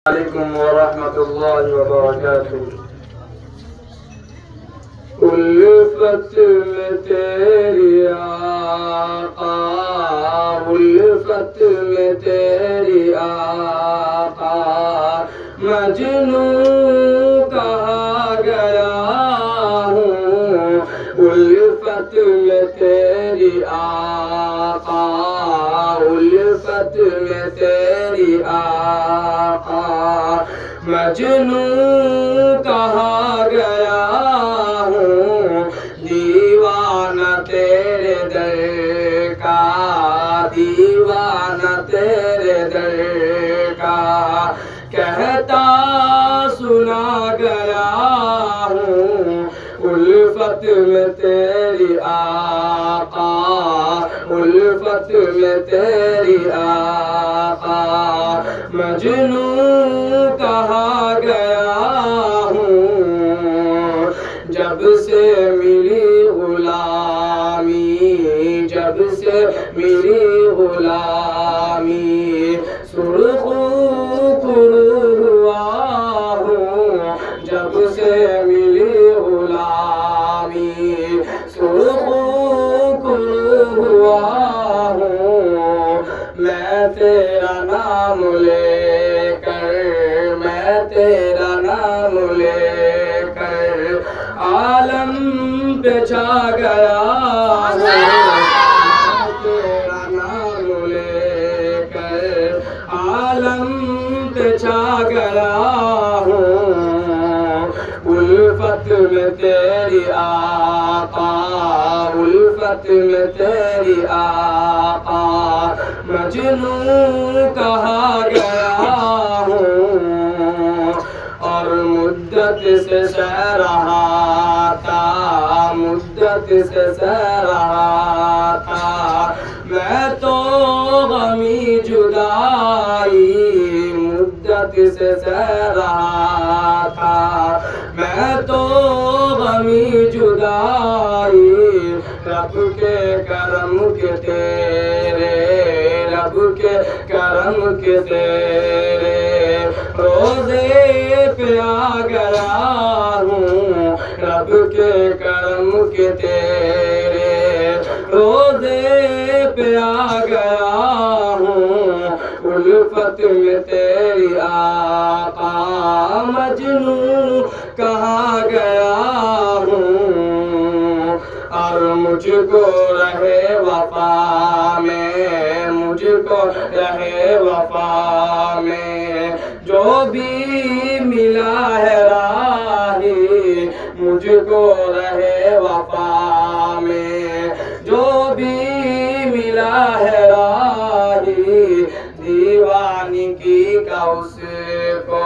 علیکم ورحمۃ اللہ وبرکاتہ۔ الفت میں تیری آقا، الفت میں تیری آقا، مجنوں کہا گیا ہوں۔ الفت میں تیری آقا، الفت میں تیری آقا، مجنوں کہا گیا ہوں۔ دیوانہ تیرے در کا، دیوانہ تیرے در کا، کہتا سنا گیا ہوں۔ الفت میں تیری آقا، الفت میں تیری آقا، مجنوں کہا گیا ہوں۔ جب سے ملی غلامی، جب سے ملی غلامی، سرخ ہوا ہوں۔ جب سے ملی غلامی، سرخ ہوا ہوں۔ میں تیرا نام لے کر، میں تیرا نام لے کر عالم پہ چھا گیا ہوں۔ میں تیرا نام لے کر عالم پہ چھا گیا ہوں۔ الفت میں تیری آقا، الفت میں تیری آقا، مجنوں کہا گیا ہوں۔ اور مدت سے سہ رہا تھا، مدت سے سہ رہا تھا میں تو غمی جدائی، مدت سے سہ رہا تھا میں تو غمی جدائی۔ رب کے کرم کے تیرے، رب کے کرم کے تیرے روزے پہ آ گیا ہوں۔ رب کے کرم کے تیرے روزے پہ آ گیا ہوں۔ الفت میں تیری آقا، مجنوں کہا گیا ہوں۔ اور مجھ کو رہے وفا میں، مجھ کو رہے وفا میں جو بھی ملا ہے راہی، مجھ کو رہے وفا میں جو بھی ملا ہے راہی۔ دیوانگی کا اس کو،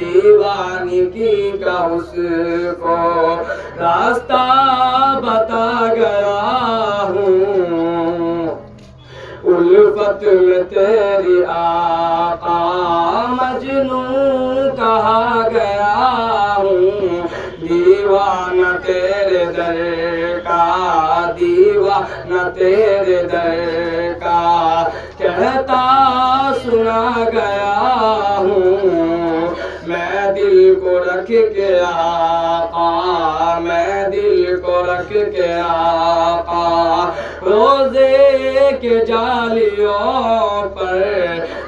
دیوانگی کا اس کو راستہ بتا گیا ہوں۔ الفت میں تیری آقا، مجنوں کہا گیا ہوں۔ دیوانہ تیرے در کا، دیوانہ تیرے در کا، کہتا سنا گیا ہوں۔ میں دل کو رکھ کے آقا، میں دل کو رکھ کے آقا، روزے کے جالیوں پر،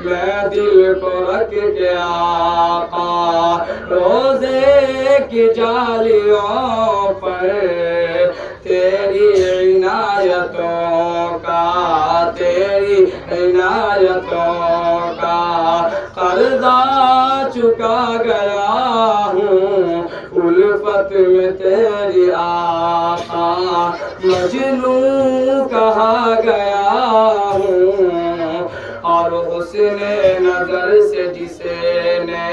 میں دل کو رکھ کے آقا، روزے کی جالیوں پر تیری عنایتوں کا، تیری عنایتوں کا قرضہ چکا گیا ہوں۔ الفت میں تیری آقا، مجنوں کہا گیا ہوں۔ اور حسن نظر سے جسے نے،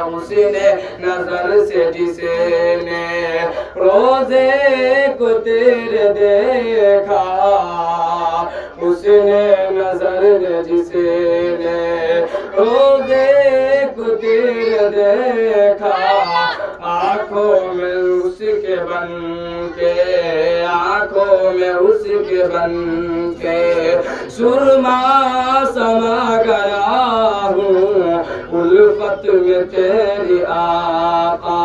حسن نظر سے جسے نے روزے کو تیرے دیکھا، حسن نظر نے جسے نے روزے کو تیرے دیکھا، آنکھوں میں اس کے بن کے، آنکھوں میں اس کے بن کے سرما سما گیا ہوں۔ الفت میں تیری آقا،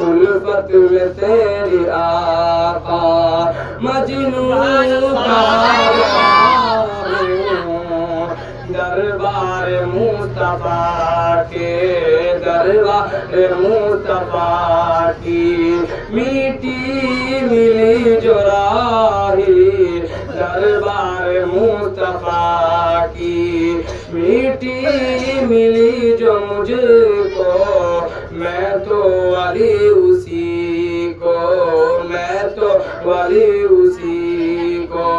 الفت میں تیری آقا، مجنون کہا ہوں دربار مصطفیٰ کے، دربار مصطفیٰ کی میٹھی ملی جو راہی، دربار مصطفیٰ کی میٹھی ملی جو مجھ کو، میں تو ولی اسی کو، میں تو ولی اسی کو،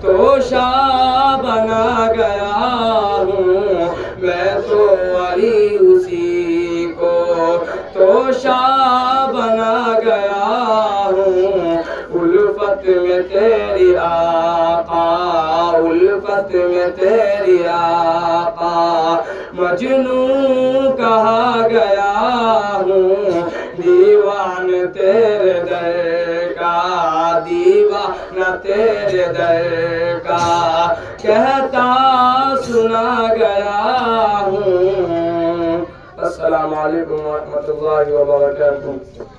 تو شاہ بنا گیا ہوں، میں تو ولی اسی کو، تو شاہ بنا گیا ہوں، الفت میں تیری آقا، الفت میں تیری آقا، مجنون کہا گیا ہوں، دیوان تیرے در کا، دیوانہ تیرے در کا، کہتا سنا گیا ہوں۔ السلام علیکم ورحمۃ اللہ وبرکاتہ۔